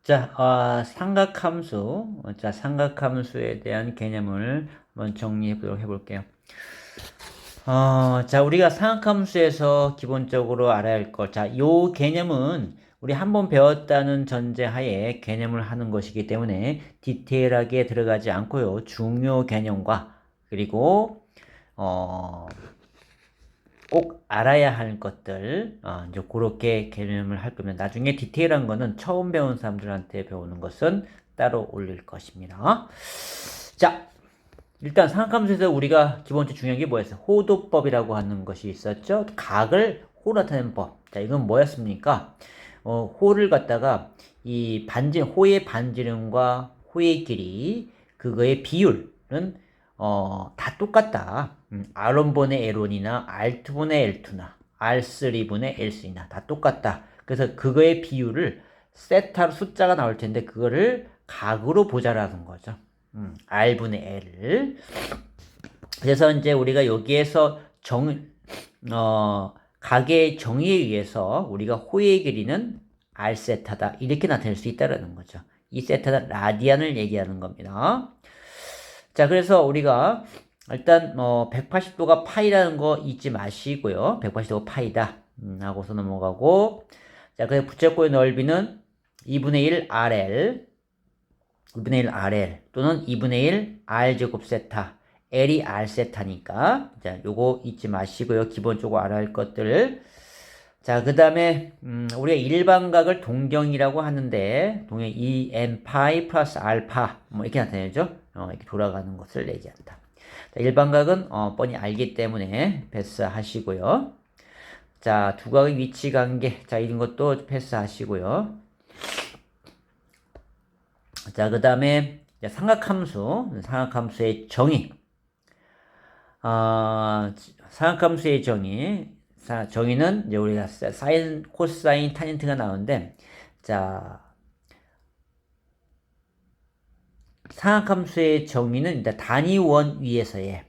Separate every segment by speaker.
Speaker 1: 자, 삼각함수. 자, 삼각함수에 대한 개념을 한번 정리해 보도록 해볼게요. 자, 우리가 삼각함수에서 기본적으로 알아야 할 것. 자, 요 개념은 우리 한번 배웠다는 전제하에 개념을 하는 것이기 때문에 디테일하게 들어가지 않고요. 중요 개념과 그리고, 어, 꼭 알아야 할 것들, 이제 그렇게 개념을 할 거면 나중에 디테일한 거는 처음 배운 사람들한테 배우는 것은 따로 올릴 것입니다. 자, 일단 삼각함수에서 우리가 기본적으로 중요한 게 뭐였어요? 호도법이라고 하는 것이 있었죠. 각을 호로 나타내는 법. 자, 이건 뭐였습니까? 호를 갖다가 이 호의 반지름과 호의 길이, 그거의 비율은 다 똑같다. R1분의 L1이나 R2분의 L2나 R3분의 L3나 다 똑같다. 그래서 그거의 비율을 세타로 숫자가 나올 텐데 그거를 각으로 보자라는 거죠. R분의 L을. 그래서 이제 우리가 여기에서 각의 정의에 의해서 우리가 호의 길이는 R세타다. 이렇게 나타낼 수 있다는 거죠. 이 세타는 라디안을 얘기하는 겁니다. 자, 그래서 우리가 일단 180도가 파이라는 거 잊지 마시고요. 180도가 파이다. 하고서 넘어가고, 자, 그래서 부채꼴의 넓이는 2분의 1 RL, 2분의 1 RL 또는 2분의 1 R제곱 세타. L이 R 세타니까. 자, 요거 잊지 마시고요. 기본적으로 알아야 할 것들. 자, 그 다음에, 우리가 일반각을 동경이라고 하는데, 동경 EN 파이 플러스 알파, 뭐, 이렇게 나타내죠? 이렇게 돌아가는 것을 얘기한다. 자, 일반각은, 뻔히 알기 때문에 패스하시고요. 자, 두각의 위치 관계. 자, 이런 것도 패스하시고요. 자, 그 다음에, 삼각함수의 정의. 삼각함수의 정의는 이제 우리가 사인, 코사인, 타젠트가 나오는데, 자, 삼각함수의 정의는 일단 단위원 위에서의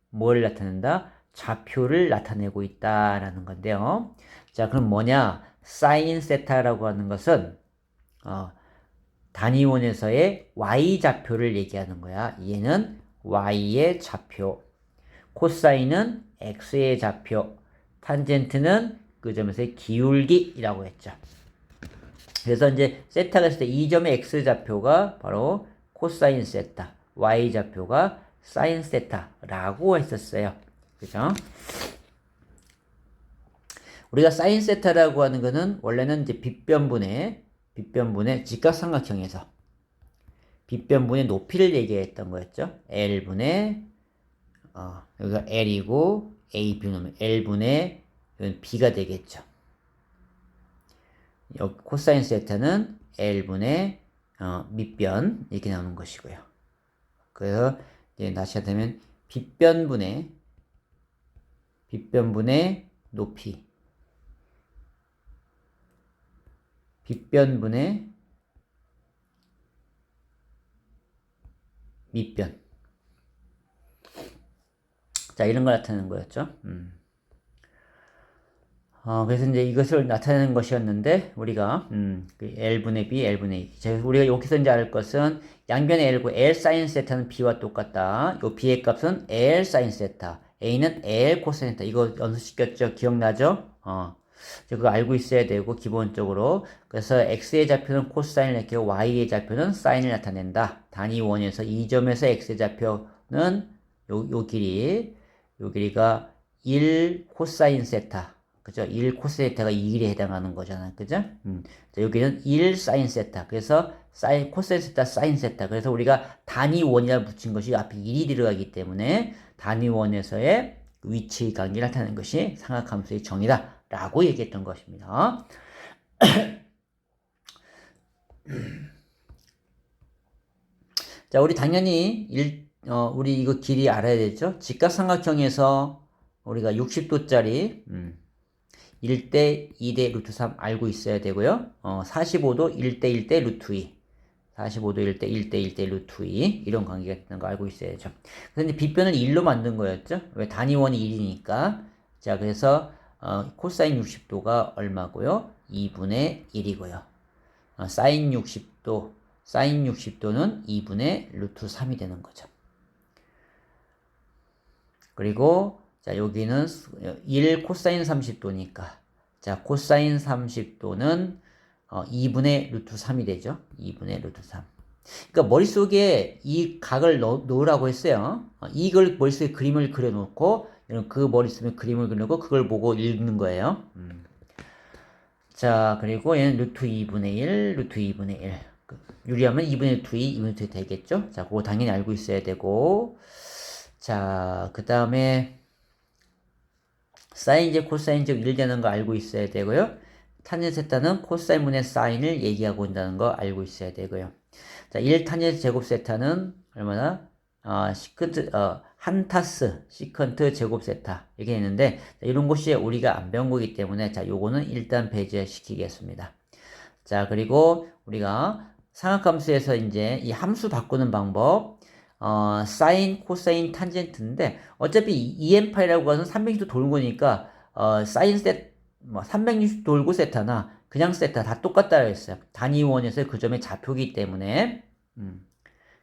Speaker 1: 뭘 나타낸다? 좌표를 나타내고 있다라는 건데요. 자, 그럼 뭐냐? 사인 세타라고 하는 것은 단위원에서의 y좌표를 얘기하는 거야. 얘는 y의 좌표. 코사인은 x의 좌표. 탄젠트는 그 점에서의 기울기라고 했죠. 그래서 이제 세타가 있을 때 이 점의 x좌표가 바로 코사인 세타, y좌표가 사인 세타라고 했었어요. 그죠? 우리가 사인 세타라고 하는 거는 원래는 이제 빗변분의 직각삼각형에서 빗변분의 높이를 얘기했던 거였죠. L분의 여기가 L이고 A, B 놓으면 L분의 B가 되겠죠. 여기 코사인 세타는 L분의 밑변 이렇게 나오는 것이고요. 그래서 이제 다시 하자면 빗변분의 높이, 빗변분의 밑변. 자, 이런 걸 나타내는 거였죠. 그래서 이제 이것을 나타내는 것이었는데, 우리가, 그 L분의 B, L분의 E. 자, 우리가 여기서 이제 알 것은, 양변의 L고 L 사인 세타는 B와 똑같다. 요 B의 값은 L 사인 세타. A는 L 코사인 세타. 이거 연습시켰죠? 기억나죠? 그거 알고 있어야 되고, 기본적으로. 그래서 X의 좌표는 코사인을 나타내고, Y의 좌표는 사인을 나타낸다. 단위 원에서 이 점에서 X의 좌표는 요 길이가 1 코사인 세타. 그죠? 1 코세타가 2일에 해당하는 거잖아요. 그죠? 자, 여기는 1 사인 세타. 그래서 코사인 세타, 사인 세타. 그래서 우리가 단위원이라 붙인 것이 앞에 1이 들어가기 때문에 단위원에서의 위치 관계를 나타내는 것이 삼각함수의 정의다. 라고 얘기했던 것입니다. 자, 우리 당연히 우리 이거 길이 알아야 되죠? 직각삼각형에서 우리가 60도짜리 1대 2대 루트 3 알고 있어야 되고요. 45도 1대 1대 루트 2. 45도 1대 1대 1대 루트 2. 이런 관계가 있다는 거 알고 있어야죠. 그런데 빗변을 1로 만든 거였죠. 왜 단위원이 1이니까. 자, 그래서 코사인 60도가 얼마고요? 2분의 1이고요. 사인 60도는 2분의 루트 3이 되는 거죠. 그리고 자, 여기는 1 코사인 30도니까 자, 코사인 30도는 2분의 루트 3이 되죠. 2분의 루트 3. 그러니까 머릿속에 이 각을 놓으라고 했어요. 이걸 머릿속에 그림을 그려놓고 그 머릿속에 그림을 그려놓고 그걸 보고 읽는 거예요. 자, 그리고 얘는 루트 2분의 1, 루트 2분의 1. 유리하면 2분의 루트 2, 2분의 루트 2 되겠죠? 자, 그거 당연히 알고 있어야 되고. 자, 그 다음에 사인제, 코사인제 1 되는 거 알고 있어야 되고요. 탄젠 세타는 코사인분의 사인을 얘기하고 있다는 거 알고 있어야 되고요. 자, 1 탄젠 제곱 세타는 얼마나? 한 타스 시컨트 제곱 세타 이렇게 있는데 이런 것이 우리가 안 배운 거기 때문에 자, 요거는 일단 배제시키겠습니다. 자, 그리고 우리가 삼각함수에서 이제 이 함수 바꾸는 방법 사인, 코사인, 탄젠트인데 어차피 EM파이라고 하는 360도 도는 거니까 사인 세 360도 돌고 세타나 그냥 세타 다 똑같다고 했어요. 단위원에서 그 점의 좌표이기 때문에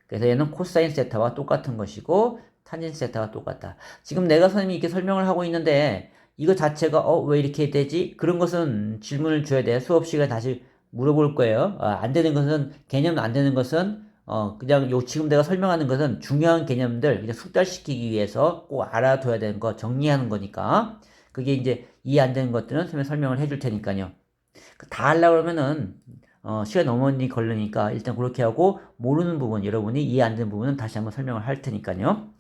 Speaker 1: 그래서 얘는 코사인 세타와 똑같은 것이고 탄젠트 세타와 똑같다. 지금 내가 선생님이 이렇게 설명을 하고 있는데 이거 자체가 왜 이렇게 되지? 그런 것은 질문을 줘야 돼요. 수업 시간에 다시 물어볼 거예요. 안 되는 것은 개념 안 되는 것은 그냥 지금 내가 설명하는 것은 중요한 개념들 그냥 숙달시키기 위해서 꼭 알아둬야 되는 거 정리하는 거니까 그게 이제 이해 안 되는 것들은 선생님이 설명을 해줄 테니까요. 다 하려고 그러면은 시간 너무 많이 걸리니까 일단 그렇게 하고 모르는 부분 여러분이 이해 안 되는 부분은 다시 한번 설명을 할 테니까요.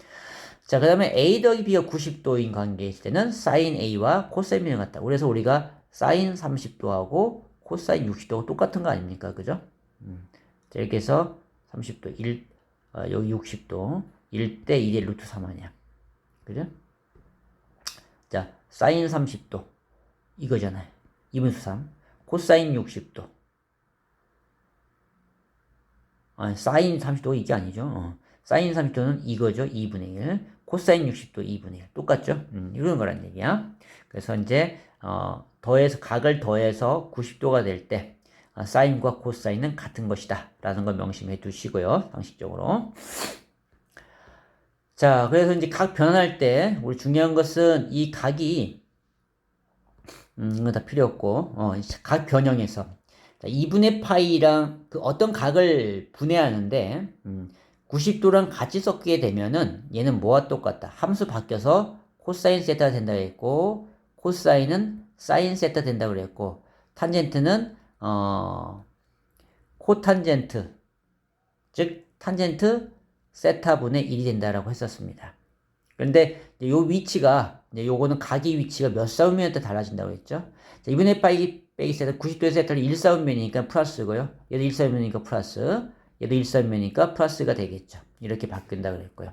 Speaker 1: 자, 그 다음에 A 더하기 B가 90도인 관계일 때는 사인 A와 코사인 B가 같다. 그래서 우리가 사인 30도하고 코사인 60도가 똑같은 거 아닙니까? 그죠? 자, 이렇게 해서 30도, 여기 60도, 1대 2대 루트 3 아니야. 그죠? 자, 사인 30도. 이거잖아요. 2분의 3. 코사인 60도. 사인 30도가 이게 아니죠. 사인 30도는 이거죠. 2분의 1. 코사인 60도 2분의 1. 똑같죠? 이런 거란 얘기야. 그래서 이제, 각을 더해서 90도가 될 때, 사인과 코사인은 같은 것이다. 라는 걸 명심해 두시고요. 상식적으로. 자, 그래서 이제 각 변환할 때, 우리 중요한 것은 이 각이, 이거 다 필요 없고, 각 변형에서. 자, 2분의 파이랑 그 어떤 각을 분해하는데, 90도랑 같이 섞게 되면은 얘는 뭐와 똑같다. 함수 바뀌어서 코사인 세타가 된다고 했고, 코사인은 사인 세타 된다고 그랬고, 탄젠트는 코탄젠트, 즉 탄젠트 세타분의 1이 된다라고 했었습니다. 그런데 요 위치가 요거는 각의 위치가 몇 사분면에 달라진다고 했죠. 자, 2분의 파이 빼기 세타 90도의 세타를 1사분면이니까 플러스고요. 얘도 1사분면이니까 플러스, 얘도 1사분면이니까 플러스가 되겠죠. 이렇게 바뀐다 그랬고요.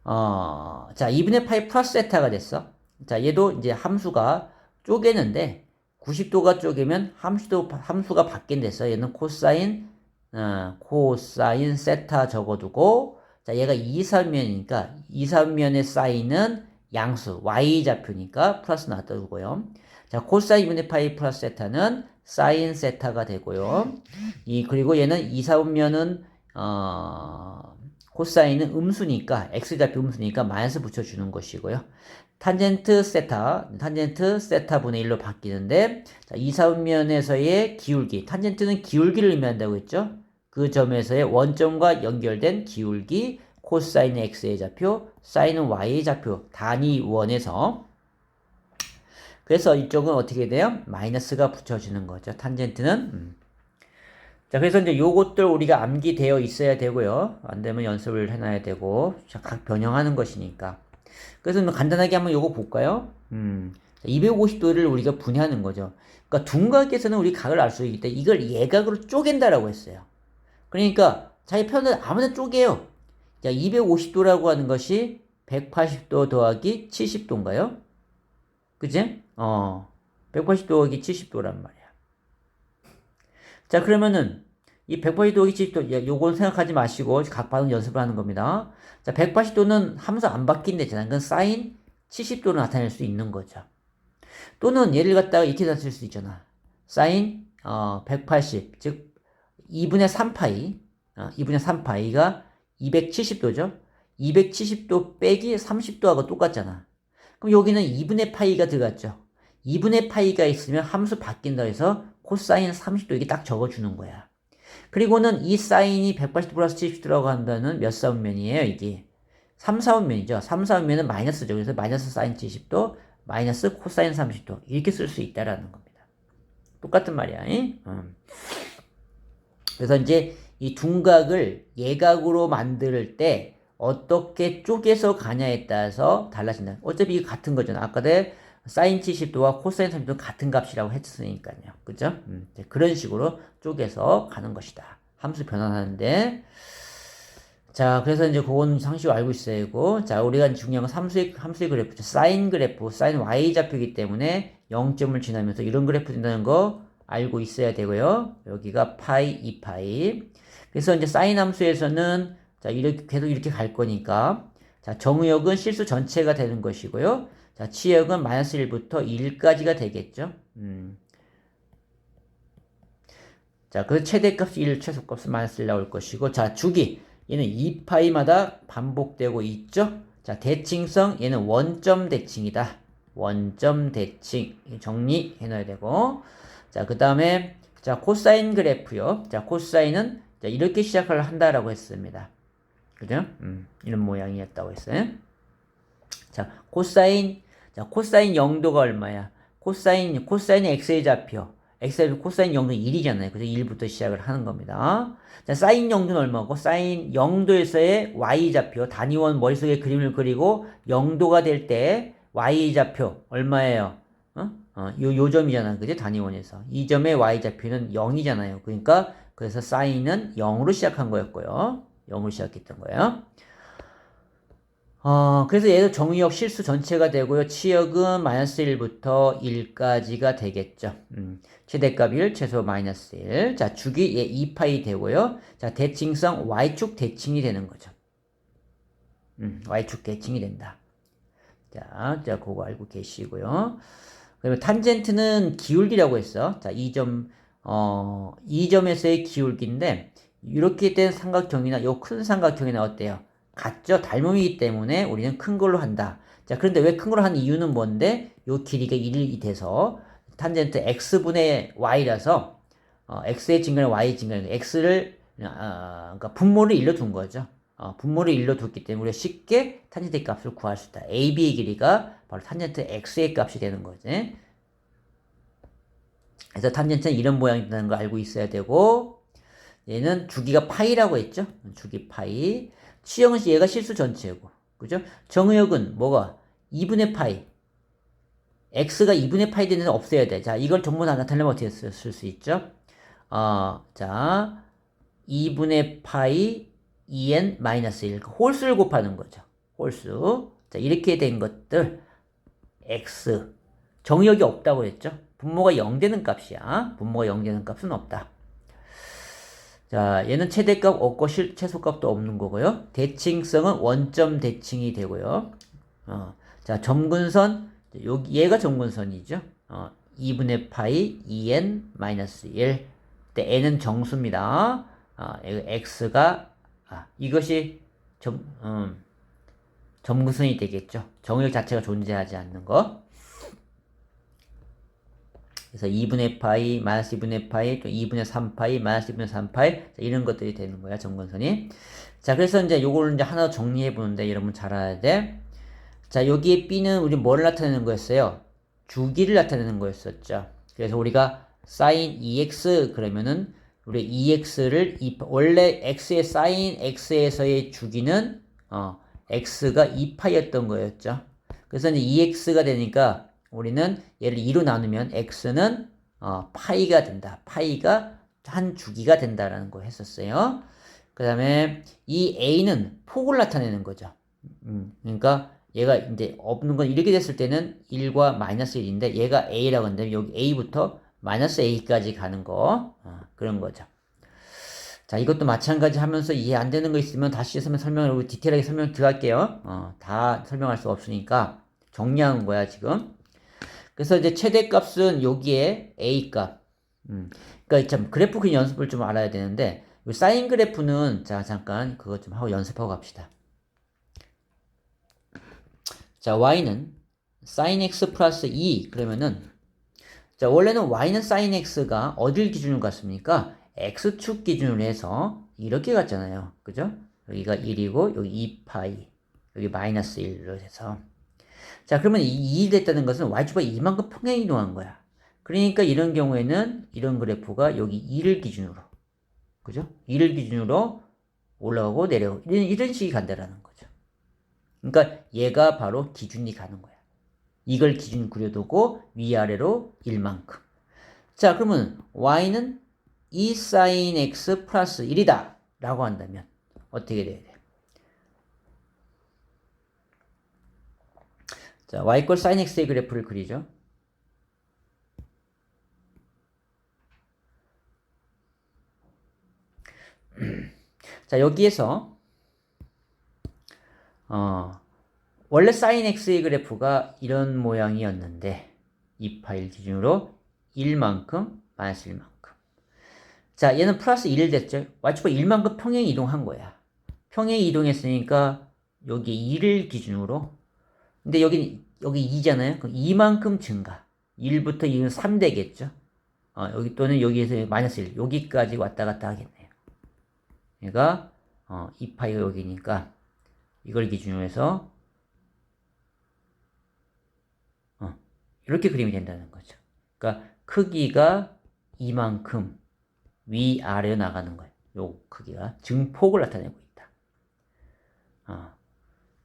Speaker 1: 자, 2분의 파이 플러스 세타가 됐어. 자, 얘도 이제 함수가 쪼개는데 90도가 쪼개면 함수가 바뀐댔어. 얘는 코사인 세타 적어두고, 자, 얘가 2사분면이니까 2사분면의 사인은 양수, y좌표니까 플러스 놔두고요. 자, 코사인 2분의 파이 플러스 세타는 사인 세타가 되고요. 그리고 얘는 2사분면은, 코사인은 음수니까, x좌표 음수니까 마이너스 붙여주는 것이고요. 탄젠트 세타분의 1로 바뀌는데, 자, 2사분면에서의 기울기, 탄젠트는 기울기를 의미한다고 했죠? 그 점에서의 원점과 연결된 기울기, 코사인은 x의 좌표, 사인은 y의 좌표, 단위 원에서. 그래서 이쪽은 어떻게 돼요? 마이너스가 붙여지는 거죠. 탄젠트는. 자, 그래서 이제 요것들 우리가 암기되어 있어야 되고요. 안 되면 연습을 해놔야 되고, 각 변형하는 것이니까. 그래서 간단하게 한번 요거 볼까요? 250도를 우리가 분해하는 거죠. 그러니까 둔각에서는 우리 각을 알 수 있기 때문에 이걸 예각으로 쪼갠다라고 했어요. 그러니까 자기 편을 아무나 쪼개요. 자, 250도라고 하는 것이 180도 더하기 70도인가요? 그치? 180도 더하기 70도란 말이야. 자, 그러면은 이 180도 더하기 70도, 요건 생각하지 마시고 각 반응 연습을 하는 겁니다. 자, 180도는 함수 안 바뀐댔잖아. 그건 사인 70도로 나타낼 수 있는 거죠. 또는 얘를 갖다가 이렇게 다 쓸 수 있잖아. 사인 180, 즉 2분의 3파이 2분의 3파이가 270도죠. 270도 빼기 30도하고 똑같잖아. 그럼 여기는 2분의 파이가 들어갔죠. 2분의 파이가 있으면 함수 바뀐다 해서 코사인 30도 이게 딱 적어주는 거야. 그리고는 이 사인이 180도 플러스 70도라고 한다는 몇 사분면이에요, 이게? 3, 4분면이죠. 3, 4분면은 마이너스죠. 그래서 마이너스 사인 70도, 마이너스 코사인 30도. 이렇게 쓸 수 있다라는 겁니다. 똑같은 말이야. 그래서 이제 이 둔각을 예각으로 만들 때 어떻게 쪼개서 가냐에 따라서 달라진다. 어차피 이게 같은 거잖아. 아까도 사인 70도와 코사인 30도 같은 값이라고 했으니까요. 그죠? 그런 식으로 쪼개서 가는 것이다. 함수 변환하는데. 자, 그래서 이제 그건 상식으로 알고 있어야 되고. 자, 우리가 중요한 건 함수의 그래프죠. 사인 그래프, 사인 y좌표이기 때문에 0점을 지나면서 이런 그래프 된다는 거 알고 있어야 되고요. 여기가 파이, 2파이. 그래서 이제 사인 함수에서는 자, 이렇게 계속 이렇게 갈 거니까. 자, 정의역은 실수 전체가 되는 것이고요. 자, 치역은 마이너스 1부터 1까지가 되겠죠. 자, 그래서 최대값이 1, 최소값은 마이너스 1 나올 것이고. 자, 주기. 얘는 2파이마다 반복되고 있죠. 자, 대칭성. 얘는 원점 대칭이다. 원점 대칭. 정리해 놔야 되고. 자, 그 다음에, 자, 코사인 그래프요. 자, 코사인은 자, 이렇게 시작을 한다라고 했습니다. 그죠? 이런 모양이었다고 했어요. 자, 코사인. 자, 코사인 0도가 얼마야? 코사인 x의 좌표. x의 코사인 0도 1이잖아요. 그래서 1부터 시작을 하는 겁니다. 자, 사인 0도는 얼마고? 사인 0도에서의 y 좌표. 단위원 머릿속에 그림을 그리고 0도가 될 때 y 좌표 얼마예요? 요 점이잖아. 그죠? 단위원에서. 이 점의 y 좌표는 0이잖아요. 그러니까 그래서 사인은 0으로 시작한 거였고요. 0으로 시작했던 거예요. 그래서 얘도 정의역 실수 전체가 되고요. 치역은 마이너스 1부터 1까지가 되겠죠. 최대값 1, 최소 마이너스 1. 자, 주기 얘 2파이 되고요. 자, 대칭성 y축 대칭이 되는 거죠. y축 대칭이 된다. 자, 그거 알고 계시고요. 그러면 탄젠트는 기울기라고 했어. 자, 이 점에서의 기울기인데, 이렇게 된 삼각형이나 요 큰 삼각형이나 어때요? 같죠? 닮음이기 때문에 우리는 큰 걸로 한다. 자, 그런데 왜 큰 걸로 하는 이유는 뭔데? 요 길이가 1이 돼서 탄젠트 x분의 y라서 x의 증가는 y의 증가는 x를 그러니까 분모를 일러둔 거죠. 분모를 일러뒀기 때문에 우리가 쉽게 탄젠트 값을 구할 수 있다. AB의 길이가 바로 탄젠트 x의 값이 되는 거지. 그래서 탄젠트는 이런 모양이 된다는 걸 알고 있어야 되고, 얘는 주기가 파이라고 했죠. 주기 파이. 치역은 얘가 실수 전체고, 그죠? 정의역은 뭐가? 2분의 파이. x가 2분의 파이 되는 데는 없애야 돼. 자, 이걸 전부 다 나타내면 어떻게 쓸 수 있죠? 자, 2분의 파이 2n 마이너스 1. 홀수를 곱하는 거죠. 홀수. 자, 이렇게 된 것들, x. 정의역이 없다고 했죠? 분모가 0 되는 값이야. 분모가 0 되는 값은 없다. 자, 얘는 최대값 없고 최소값도 없는 거고요. 대칭성은 원점 대칭이 되고요. 자, 점근선, 얘가 점근선이죠. 2분의 파이 2n 마이너스 1. 때 n은 정수입니다. x가, 이것이 점근선이 되겠죠. 정의역 자체가 존재하지 않는 거. 그래서 2분의 파이, 마이너스 2분의 파이, 또 2분의 3파이, 마이너스 2분의 3파이, 이런 것들이 되는 거야, 점근선이. 자, 그래서 이제 요거를 이제 하나 정리해 보는데, 여러분 잘 알아야 돼. 자, 여기에 B는 우리 뭐를 나타내는 거였어요? 주기를 나타내는 거였었죠. 그래서 우리가 sin 2x 그러면은, 우리 2x를, 원래 x의 sin x에서의 주기는, x가 2파이였던 거였죠. 그래서 이제 2x가 되니까, 우리는 얘를 2로 나누면 x는 파이가 된다. 파이가 한 주기가 된다라는 거 했었어요. 그 다음에 이 a는 폭을 나타내는 거죠. 그러니까 얘가 이제 없는 건 이렇게 됐을 때는 1과 마이너스 1인데 얘가 a라고 한다면 여기 a부터 마이너스 a까지 가는 거 그런 거죠. 자, 이것도 마찬가지 하면서 이해 안 되는 거 있으면 다시 설명을 디테일하게 설명 들어갈게요. 다 설명할 수 없으니까 정리하는 거야 지금. 그래서 이제 최대값은 여기에 A값. 그러니까 참 그래프 그 연습을 좀 알아야 되는데 이 사인 그래프는 자 잠깐 그것 좀 하고 연습하고 갑시다. 자 y는 sin x 플러스 2 그러면은 자 원래는 y는 sin x가 어딜 기준으로 갔습니까? x축 기준으로 해서 이렇게 갔잖아요. 그죠? 여기가 1이고 여기 2파이 여기 마이너스 1로 해서 자 그러면 이 2 됐다는 것은 y축과 이만큼 평행 이동한 거야. 그러니까 이런 경우에는 이런 그래프가 여기 2를 기준으로 그죠? 2를 기준으로 올라가고 내려오고 이런 식이 간다라는 거죠. 그러니까 얘가 바로 기준이 가는 거야. 이걸 기준 그려두고 위아래로 1만큼. 자 그러면 y는 2 sin x 플러스 1이다 라고 한다면 어떻게 돼야 돼? 자 y 꼴 sin x의 그래프를 그리죠. 자 여기에서 원래 sin x의 그래프가 이런 모양이었는데 2파일 기준으로 1만큼 마이너스 1만큼 자 얘는 플러스 1 됐죠. y축과 1만큼 평행 이동한 거야. 평행 이동했으니까 여기 2를 기준으로 근데 여기 2잖아요. 그럼 2만큼 증가 1부터 2는 3 되겠죠. 여기 또는 여기에서 마이너스 1 여기까지 왔다 갔다 하겠네요. 얘가 2파이가 여기니까 이걸 기준으로 해서 이렇게 그림이 된다는 거죠. 그러니까 크기가 이만큼 위아래로 나가는 거예요. 요 크기가 증폭을 나타내고 있다.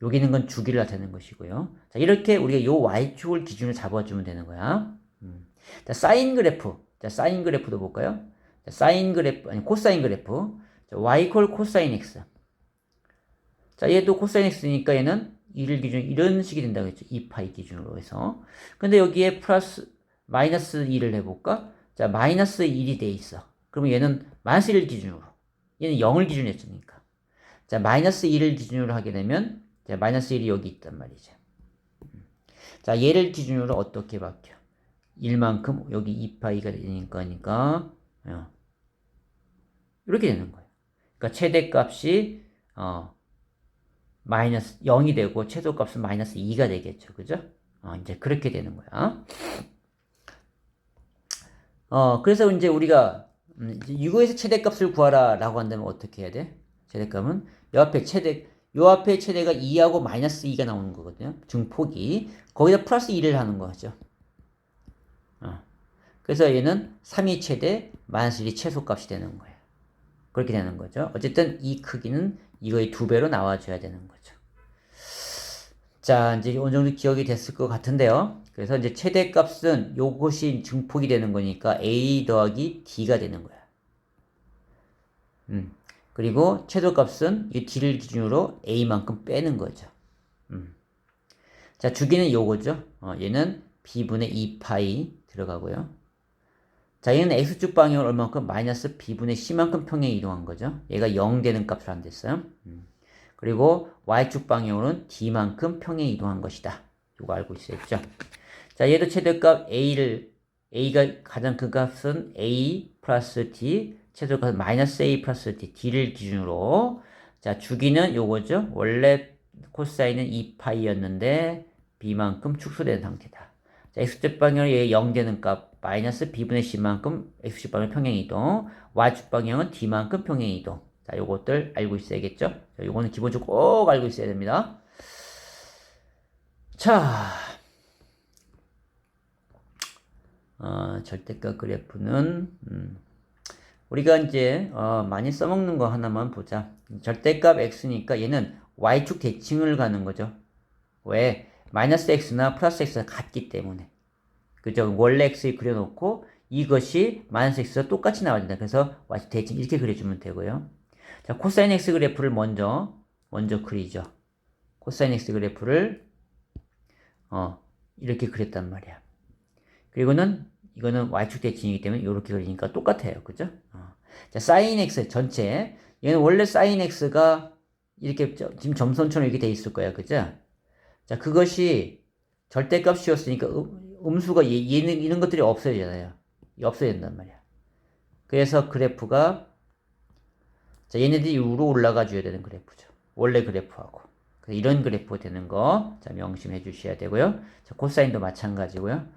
Speaker 1: 여기 있는 건 주기를 나타내는 것이고요. 자, 이렇게 우리가 요 y축을 기준으로 잡아주면 되는 거야. 자, 사인 그래프. 자, 사인 그래프도 볼까요? 자, 사인 그래프, 아니, 코사인 그래프. 자, y 콜 코사인 x. 자, 얘도 코사인 x니까 얘는 2를 기준 이런 식이 된다고 했죠. 2파이 기준으로 해서. 근데 여기에 플러스 마이너스 2를 해볼까? 자, 마이너스 1이 돼 있어. 그러면 얘는 마이너스 1을 기준으로. 얘는 0을 기준으로 했으니까. 자, 마이너스 1을 기준으로 하게 되면 자, 마이너스 1이 여기 있단 말이죠. 자, 얘를 기준으로 어떻게 바뀌어? 1만큼 여기 2파이가 되니까 이렇게 되는 거예요. 그러니까 최대값이 마이너스 0이 되고 최소값은 마이너스 2가 되겠죠. 그죠? 이제 그렇게 되는 거야. 그래서 이제 우리가 이거에서 최대값을 구하라 라고 한다면 어떻게 해야 돼? 최대값은 요 앞에 최대가 2하고 마이너스 2가 나오는 거거든요. 증폭이. 거기다 플러스 2를 하는 거죠. 그래서 얘는 3이 최대, 마이너스 1이 최소값이 되는 거예요. 그렇게 되는 거죠. 어쨌든 이 크기는 이거의 2배로 나와줘야 되는 거죠. 자, 이제 어느 정도 기억이 됐을 것 같은데요. 그래서 이제 최대값은 요것이 증폭이 되는 거니까 A 더하기 D가 되는 거야. 그리고 최소값은 이 D를 기준으로 A만큼 빼는 거죠. 자, 주기는 요거죠. 얘는 B분의 2파이 들어가고요. 자, 얘는 X축 방향을 얼마만큼? 마이너스 B분의 C만큼 평행 이동한 거죠. 얘가 0 되는 값을 안 됐어요. 그리고 Y축 방향으로는 D만큼 평행 이동한 것이다. 이거 알고 있어야죠. 자, 얘도 최대값 A가 가장 큰 값은 A 플러스 D, 최소값은 마이너스 A 플러스 D, D를 기준으로. 자, 주기는 요거죠. 원래 코사인은 2파이였는데 B만큼 축소된 상태다. 자, X축 방향으로 얘 0 되는 값, 마이너스 B분의 C만큼 X축 방향 평행 이동, Y축 방향은 D만큼 평행 이동. 자, 요것들 알고 있어야겠죠? 자, 요거는 기본적으로 꼭 알고 있어야 됩니다. 자, 절대값 그래프는, 우리가 이제, 많이 써먹는 거 하나만 보자. 절대값 x니까 얘는 y축 대칭을 가는 거죠. 왜? 마이너스 x나 플러스 x가 같기 때문에. 그죠? 원래 x에 그려놓고 이것이 마이너스 x와 똑같이 나와야 된다. 그래서 y축 대칭 이렇게 그려주면 되고요. 자, 코사인 x 그래프를 먼저 그리죠. 코사인 x 그래프를 이렇게 그렸단 말이야. 그리고는 이거는 y축 대칭이기 때문에 이렇게 그리니까 똑같아요. 그죠? 자, sin x 전체. 얘는 원래 sin x가 이렇게 지금 점선처럼 이렇게 돼 있을 거야. 그죠? 자, 그것이 절대값이었으니까 음수가 이런 것들이 없어지잖아요. 없어야 된단 말이야. 그래서 그래프가 자, 얘네들이 위로 올라가 줘야 되는 그래프죠. 원래 그래프하고. 이런 그래프 되는 거, 자, 명심해 주셔야 되고요. 자, 코사인도 마찬가지고요.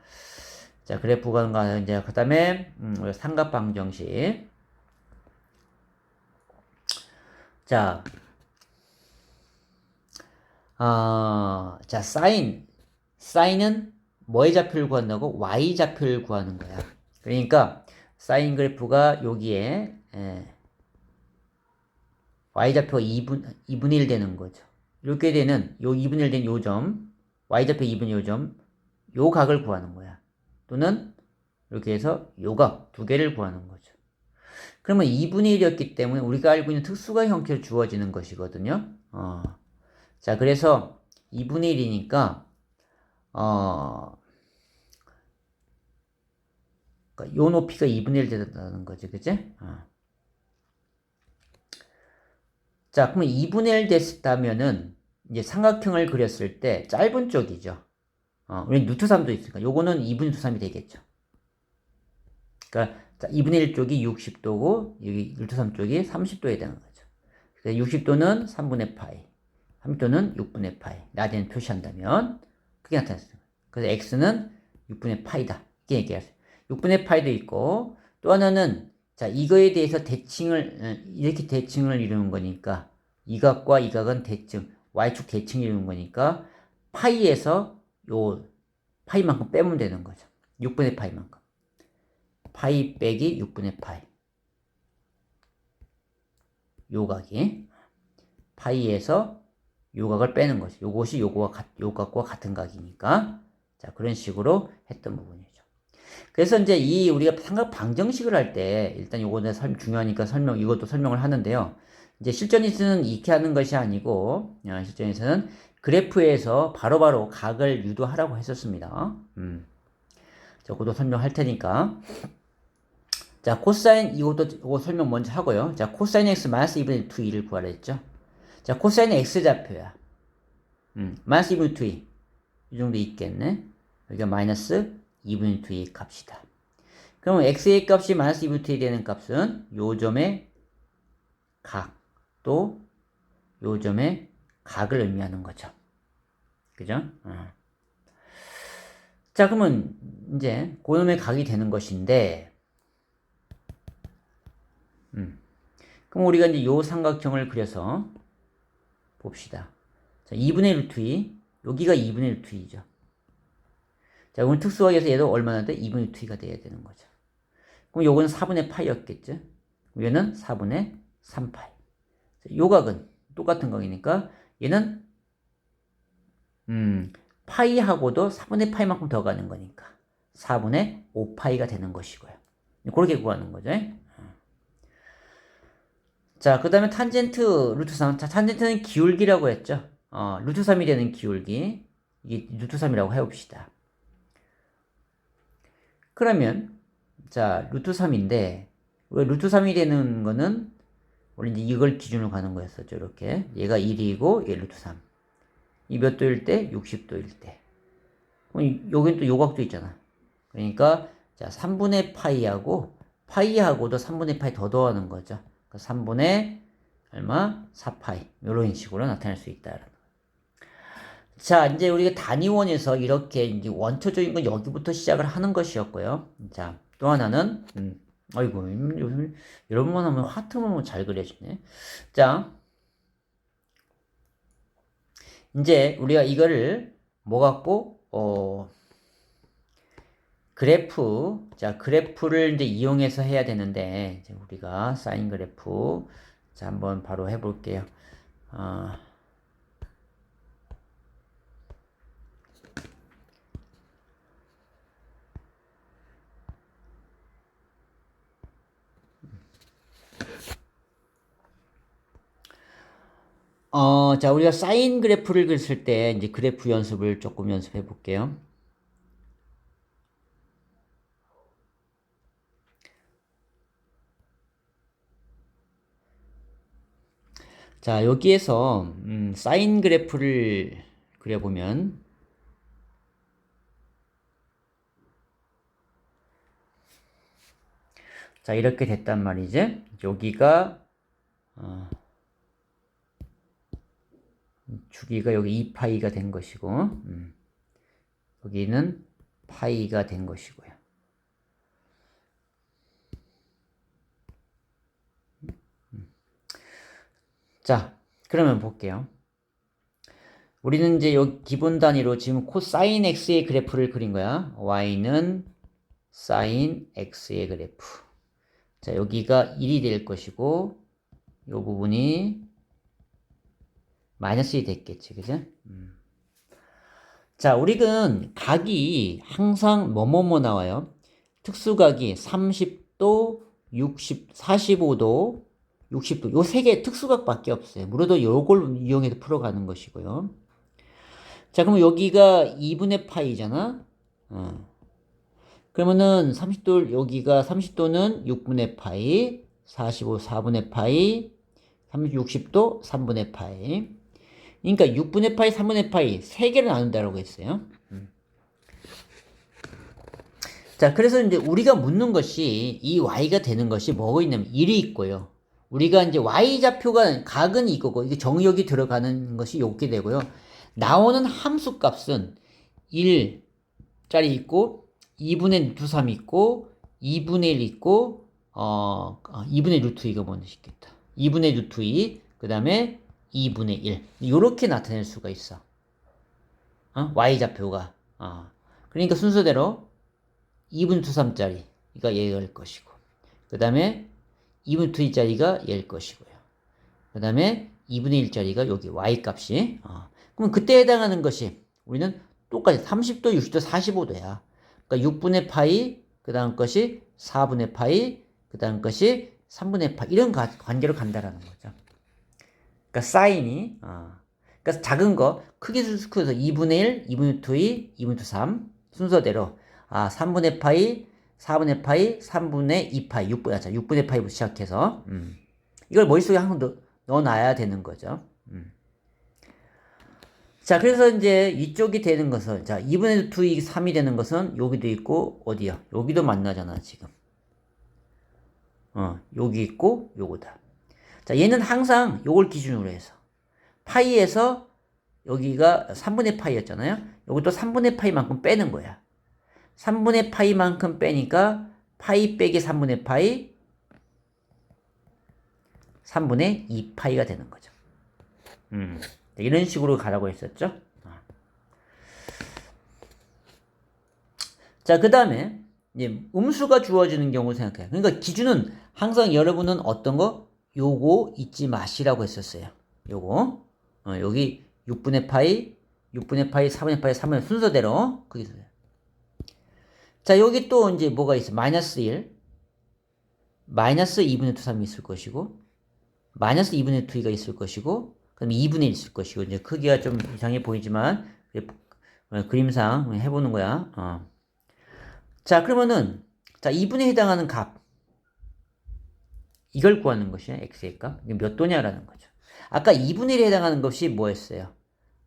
Speaker 1: 자, 그래프가, 이제, 그 다음에, 삼각방정식. 자, 자, 사인은 뭐의 좌표를 구한다고? Y 좌표를 구하는 거야. 그러니까, 사인 그래프가 여기에, Y좌표가 2분의 1 되는 거죠. 이렇게 되는 요 2분의 1 된 요 점, Y좌표 2분의 요 점, 요 각을 구하는 거야. 또는 이렇게 해서 요 각 두 개를 구하는 거죠. 그러면 2분의 1이었기 때문에 우리가 알고 있는 특수가 형태로 주어지는 것이거든요. 자, 그래서 2분의 1이니까 그러니까 요 높이가 2분의 1 된다는 거죠. 그치? 자, 그러면 2분의 1 됐다면은 이제 삼각형을 그렸을 때 짧은 쪽이죠. 우리 루트 3도 있으니까 요거는 2분의 루트 3이 되겠죠. 그러니까 2분의 1 쪽이 60도고 여기 루트 3 쪽이 30도에 되는 거죠. 그래서 60도는 3분의 파이, 30도는 6분의 파이. 라디안 표시한다면 그게 나타났어요. 그래서 x는 6분의 파이다. 이렇게 얘기하세요. 6분의 파이도 있고 또 하나는 자, 이거에 대해서 이렇게 대칭을 이루는 거니까 이 각과 이 각은 대칭, y축 대칭을 이루는 거니까 파이에서 요 파이만큼 빼면 되는 거죠. 6분의 파이만큼. 파이 빼기 6분의 파이. 요 각이 파이에서 요 각을 빼는 거죠. 요것이 요 각과 같은 각이니까 자, 그런 식으로 했던 부분이죠. 그래서 이제 우리가 삼각 방정식을 할 때 일단 요거는 중요하니까 이것도 설명을 하는데요. 이제 실전에서는 이렇게 하는 것이 아니고 실전에서는 그래프에서 바로바로 각을 유도하라고 했었습니다. 저것도 설명할 테니까. 자, 코사인 이거 설명 먼저 하고요. 자, 코사인 x 마이너스 2분의 2를 구하라 했죠. 자, 코사인 x 좌표야. 마이너스 2분의 2. 이 정도 있겠네. 여기가 마이너스 2분의 2의 값이다. 그럼 x의 값이 마이너스 2분의 2이 되는 값은 요 점의 각, 또 요 점의 각을 의미하는 거죠. 그죠? 자, 그러면 이제 그놈의 각이 되는 것인데, 그럼 우리가 이제 요 삼각형을 그려서 봅시다. 자, 2분의 루트 2, 여기가 2분의 루트 2죠. 자, 그럼 특수하게 해서 얘도 얼마나 돼? 2분의 루트 2가 돼야 되는 거죠. 그럼 요거는 4분의 파이였겠죠? 얘는 4분의 3파이. 요 각은 똑같은 각이니까 얘는 파이하고도 4분의 파이만큼 더 가는 거니까 4분의 5파이가 되는 것이고요. 그렇게 구하는 거죠. 자, 그 다음에 탄젠트 루트 3. 자, 탄젠트는 기울기라고 했죠. 루트 3이 되는 기울기. 이게 루트 3이라고 해봅시다. 그러면 자, 루트 3인데 왜 루트 3이 되는 거는 원래 이제 이걸 기준으로 가는 거였었죠. 이렇게 얘가 1이고 얘 루트 3. 이 몇 도일 때? 60도일 때. 그럼 여긴 또 요각도 있잖아. 그러니까 자, 3분의 파이하고도 3분의 파이 더 더하는 거죠. 그러니까 3분의 얼마? 4파이. 이런 식으로 나타낼 수 있다. 자, 이제 우리가 단위원에서 이렇게 이제 원초적인 건 여기부터 시작을 하는 것이었고요. 자, 또 하나는 아이고, 요즘 여러분만 하면 하트만 잘 그려지네. 자, 이제 우리가 이거를 뭐 갖고 그래프를 이제 이용해서 해야 되는데 이제 우리가 사인 그래프 자, 한번 바로 해볼게요. 자, 우리가 사인 그래프를 그렸을 때 이제 그래프 연습을 조금 연습해 볼게요. 자, 여기에서 사인 그래프를 그려보면 자, 이렇게 됐단 말이지. 여기가 주기가 여기 2파이가 된 것이고, 여기는 파이가 된 것이고요. 자, 그러면 볼게요. 우리는 이제 여기 기본 단위로 지금 코사인 x의 그래프를 그린 거야. y는 사인 x의 그래프. 자, 여기가 1이 될 것이고, 이 부분이 마이너스 1이 됐겠지, 그죠? 자, 우리는 각이 항상 뭐뭐뭐 나와요. 특수각이 30도, 60, 45도, 60도. 요 세 개 특수각밖에 없어요. 무료도 요걸 이용해서 풀어가는 것이고요. 자, 그러면 여기가 2분의 파이잖아. 그러면은 30도, 여기가 30도는 6분의 파이, 45, 4분의 파이, 60도, 3분의 파이. 그러니까 6분의 파이, 3분의 파이, 3개를 나눈다라고 했어요. 자, 그래서 이제 우리가 묻는 것이 이 y가 되는 것이 뭐가 있냐면 1이 있고요. 우리가 이제 y좌표가 각은 이거고, 이게 정역이 들어가는 것이 요게 되고요. 나오는 함수 값은 1짜리 있고, 2분의 루트 3 있고, 2분의 1 있고, 2분의 루트 2가 뭔지 싶겠다. 2분의 루트 2, 그 다음에 2분의 1. 요렇게 나타낼 수가 있어. y좌표가. 그러니까 순서대로 2분의 루트 3짜리, 이가 얘일 것이고, 그 다음에 2분의 루트 2짜리가 얘일 것이고요. 그 다음에 2분의 1짜리가 여기 y 값이. 그럼 그때 해당하는 것이 우리는 똑같이 30도, 60도, 45도야. 그러니까 6분의 파이, 그 다음 것이 4분의 파이, 그 다음 것이 3분의 파이. 이런 관계로 간다라는 거죠. 그러니까 사인이, 그러니까 작은 거, 크게 수식해서 2분의 1, 2분의 2, 2분의 3 순서대로 3분의 파이, 4분의 파이, 3분의 2파이, 6분의 파이부터 시작해서 이걸 머릿속에 항상 넣어놔야 되는 거죠. 자, 그래서 이제 이쪽이 되는 것은, 자, 2분의 2이 3이 되는 것은 여기도 있고, 어디야? 여기도 만나잖아, 지금. 여기 있고, 요거다. 자, 얘는 항상 요걸 기준으로 해서. 파이에서 여기가 3분의 파이였잖아요? 여기도 3분의 파이만큼 빼는 거야. 3분의 파이만큼 빼니까, 파이 빼기 3분의 파이, 3분의 2파이가 되는 거죠. 이런 식으로 가라고 했었죠. 자, 그 다음에 이제 음수가 주어지는 경우 생각해요. 그러니까 기준은 항상 여러분은 어떤 거? 요거 잊지 마시라고 했었어요. 요거 여기 6분의 파이, 6분의 파이, 4분의 파이, 3분의 순서대로 그게 있어요. 자, 여기 또 이제 뭐가 있어? 마이너스 1, 마이너스 2분의 2, 3이 있을 것이고, 마이너스 2분의 2가 있을 것이고, 그다음에 2분의 1 있을 것이고, 이제 크기가 좀 이상해 보이지만 그림상 해보는 거야. 자, 그러면은 자 2분에 해당하는 값 이걸 구하는 것이야. x의 값. 이게 몇 도냐라는 거죠. 아까 2분의 1에 해당하는 것이 뭐였어요?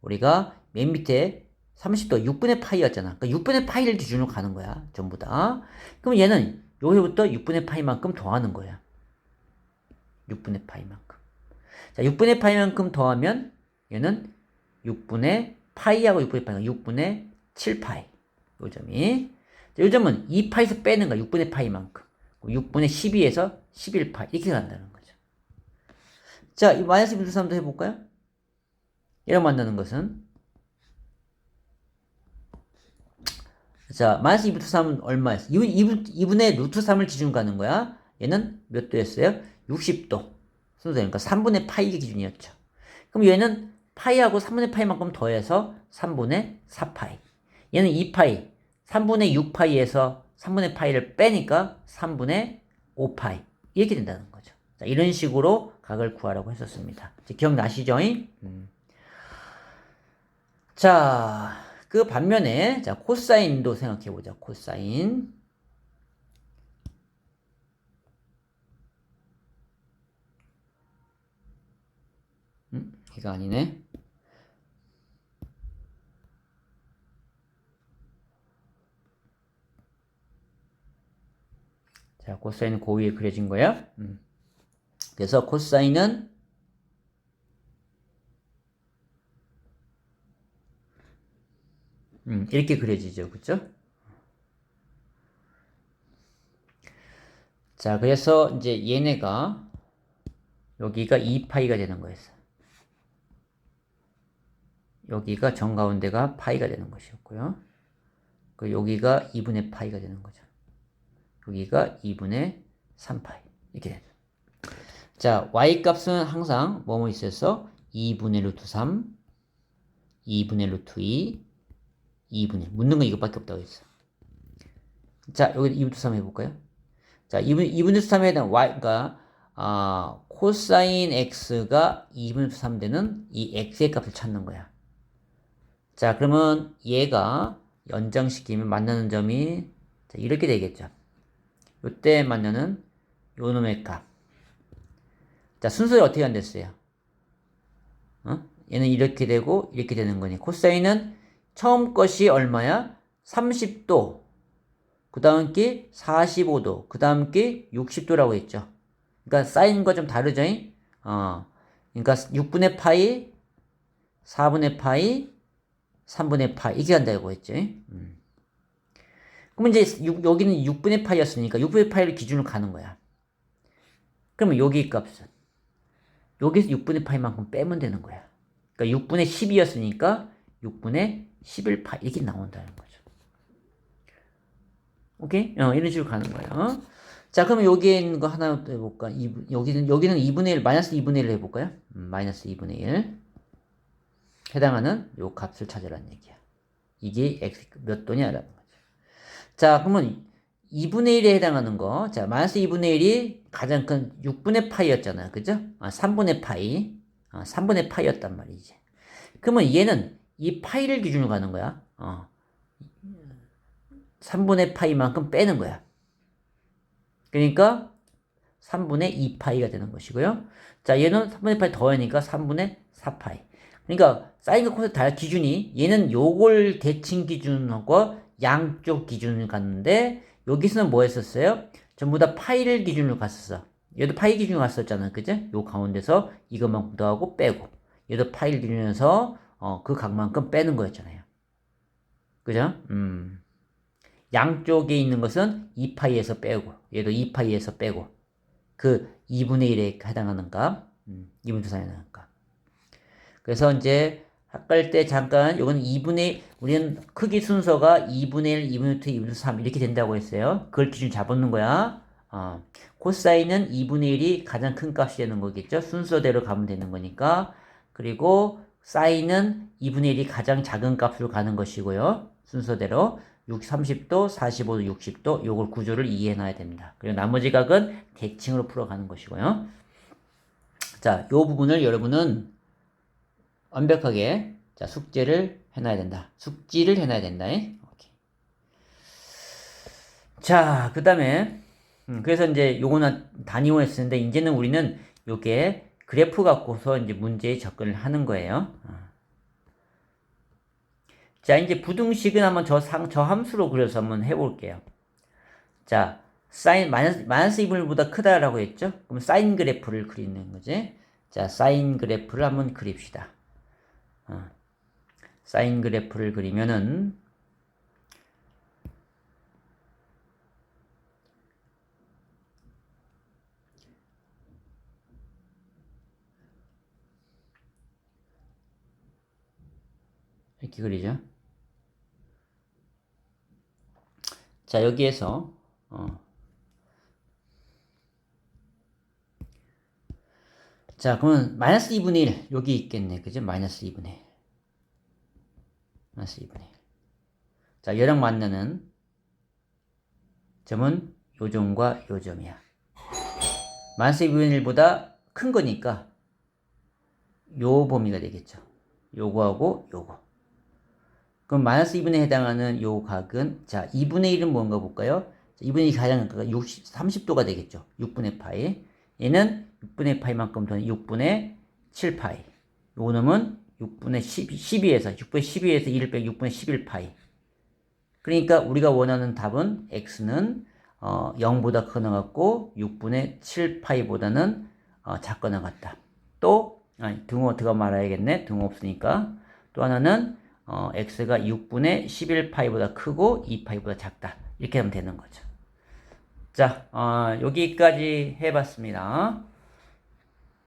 Speaker 1: 우리가 맨 밑에 30도 6분의 파이였잖아. 그러니까 6분의 파이를 기준으로 가는 거야. 전부 다. 그럼 얘는 여기부터 6분의 파이만큼 더하는 거야. 6분의 파이만큼. 자, 6분의 파이만큼 더하면 얘는 6분의 파이하고 6분의 파이가 6분의 7파이. 요 점이. 자, 요 점은 2파이에서 빼는 거야. 6분의 파이만큼. 6분의 12에서 11파이. 이렇게 간다는 거죠. 자, 이 마이너스 2분의 3도 해볼까요? 얘랑 만나는 것은 자, 마이너스 2분의 3은 얼마였어? 2분의 루트 3을 기준 가는 거야. 얘는 몇 도였어요? 60도. 순서니까 3분의 파이 기준이었죠. 그럼 얘는 파이하고 3분의 파이만큼 더해서 3분의 4파이. 얘는 2파이. 3분의 6파이에서 3분의 파이를 빼니까 3분의 5파이. 이렇게 된다는 거죠. 자, 이런 식으로 각을 구하라고 했었습니다. 기억나시죠? 자, 그 반면에 자, 코사인도 생각해 보자. 코사인. 이거 아니네. 자, 코사인은 그 위에 그려진 거야. 그래서 코사인은 이렇게 그려지죠. 그쵸? 자, 그래서 이제 얘네가 여기가 2파이가 되는 거였어. 여기가 정가운데가 파이가 되는 것이었고요. 그 여기가 2분의 파이가 되는 거죠. 여기가 2분의 3파이. 이렇게 되죠. 자, y 값은 항상 뭐뭐 있어서 2분의 루트 3, 2분의 루트 2, 2분의 묻는 건 이것밖에 없다고 했어. 자, 여기 2분의 3 해볼까요? 자, 2분의 3에 해당 y가 코사인 x가 2분의 3 되는 이 x의 값을 찾는 거야. 자, 그러면 얘가 연장시키면 만나는 점이 자, 이렇게 되겠죠. 요때 만나는 요 놈의 값. 자, 순서를 어떻게 안 됐어요? 얘는 이렇게 되고 이렇게 되는 거니. 코사인은 처음 것이 얼마야? 30도. 그 다음 게 45도. 그 다음 게 60도라고 했죠. 그러니까 사인과 좀 다르죠? 그러니까 6분의 파이, 4분의 파이, 3분의 파이 이렇게 한다고 했죠. 그러면 이제 여기는 6분의 파이였으니까 6분의 파이를 기준으로 가는 거야. 그러면 여기 값은 여기서 6분의 파이만큼 빼면 되는 거야. 그러니까 6분의 10이었으니까 6분의 11파이 이렇게 나온다는 거죠. 오케이? 이런 식으로 가는 거예요. 자, 그러면 여기에 있는 거 하나 더 해볼까? 여기는 2분의 1, 마이너스 2분의 1을 해볼까요? 마이너스 2분의 1. 해당하는 요 값을 찾으라는 얘기야. 이게 x 몇 도냐라는 거죠. 자, 그러면 2분의 1에 해당하는 거. 자, 마이너스 2분의 1이 가장 큰 6분의 파이였잖아요. 그죠? 3분의 파이. 3분의 파이였단 말이지. 그러면 얘는 이 파이를 기준으로 가는 거야. 3분의 파이만큼 빼는 거야. 그러니까 3분의 2파이가 되는 것이고요. 자, 얘는 3분의 파이 더하니까 3분의 4파이. 그러니까 사인과 코사인 다 기준이 얘는 요걸 대칭 기준하고 양쪽 기준을 갔는데 여기서는 뭐 했었어요? 전부 다 파이를 기준으로 갔었어. 얘도 파이 기준으로 갔었잖아. 그죠? 요 가운데서 이것만큼 더하고 빼고 얘도 파이를 기준으로 해서 그 각만큼 빼는 거였잖아요. 그죠? 양쪽에 있는 것은 2파이에서 빼고 얘도 2파이에서 빼고 그 2분의 1에 해당하는 값 2분의 3에 해당하는 값. 그래서 이제 할 때 잠깐 요거는 2분의 우리는 크기 순서가 2분의 1, 2분의 2, 2분의 3 이렇게 된다고 했어요. 그걸 기준 잡아놓는 거야. 코사인은 2분의 1이 가장 큰 값이 되는 거겠죠. 순서대로 가면 되는 거니까. 그리고 사인은 2분의 1이 가장 작은 값으로 가는 것이고요. 순서대로 30도, 45도, 60도 요걸 구조를 이해해놔야 됩니다. 그리고 나머지 각은 대칭으로 풀어가는 것이고요. 자, 요 부분을 여러분은 완벽하게 자, 숙제를 해놔야 된다. 숙지를 해놔야 된다. 오케이. 자, 그 다음에 그래서 이제 요거는 단위로 했었는데 이제는 우리는 요게 그래프 갖고서 이제 문제에 접근을 하는 거예요. 자, 이제 부등식은 한번 저 함수로 그려서 한번 해볼게요. 자, 사인 마이너스 2분의1보다 크다라고 했죠? 그럼 사인 그래프를 그리는 거지. 자, 사인 그래프를 한번 그립시다. 사인 그래프를 그리면은 이렇게 그리죠. 자, 여기에서 자, 그러면 마이너스 2분의 1 여기 있겠네. 그죠? 마이너스 2분의 1. 마이너스 2분의 1. 자, 얘랑 만나는 점은 요 점과 요 점이야. 마이너스 2분의 1보다 큰 거니까 요 범위가 되겠죠. 요거하고 요거. 그럼 마이너스 2분에 해당하는 요 각은 자 2분의 1은 뭔가 볼까요? 2분의 1이 가장 각가 30도가 되겠죠. 6분의 파이. 얘는 6분의 파이만큼 더는 6분의 7파이. 요 놈은 6분의 12에서 6분의 12에서 1을 빼고 6분의 11파이. 그러니까 우리가 원하는 답은 x는 0보다 크거나 같고 6분의 7파이보다는 작거나 같다. 또 등호 들어가 말아야겠네. 등호 없으니까. 또 하나는 x가 6분의 11파이보다 크고 2파이보다 작다. 이렇게 하면 되는 거죠. 자, 여기까지 해봤습니다.